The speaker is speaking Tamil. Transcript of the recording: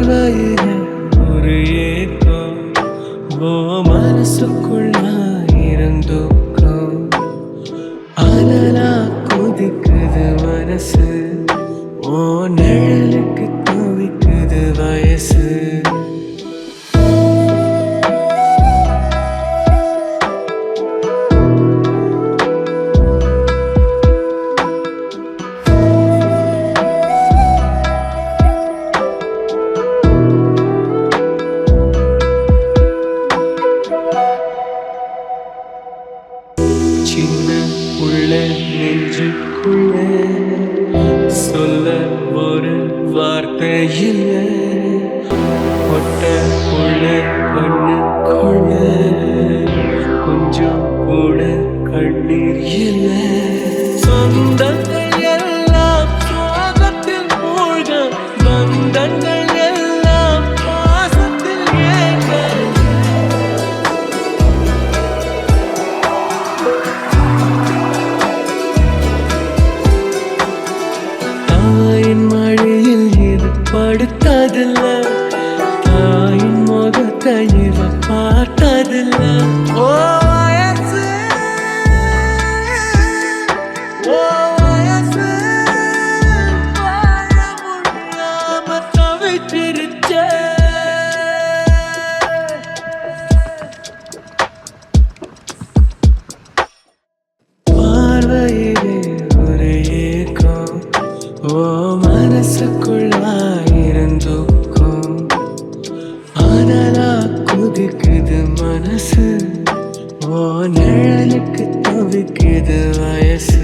பார்வையில ஒரு ஏக்கம் ஓ மனசுக்குள்ளாயிரம் துக்கம் அனலா கொதிக்குது மனசு ஓ நிழலுக்கு தவிக்குது வயசு சின்ன உள்ள நெஞ்சுக்குள்ள சொல்ல ஒரு வார்த்தை இல்லை ஒட்ட உள்ள கண்ணுக்குள்ள கொஞ்சம் கூட கண்ணீர் இல்லை சொந்தங்கள் எல்லாம் சோகத்தில் மூழ்க பந்தங்கள் எல்லாம் பாசத்தில் ஏக தாயின் மழையில் இது படுத்ததில்ல தாயின் முகத்தை இவ பார்த்ததில்ல ஓ வயசு ஓ வயசு வாழ முடியாம தவிச்சிருச்சே பார்வையிலே ஒரு ஏக்கம் ஓ மனசுக்குள்ளாயிரம் துக்கம் அனலா கொதிக்குது மனசு ஓ நிழலுக்கு தவிக்குது வயசு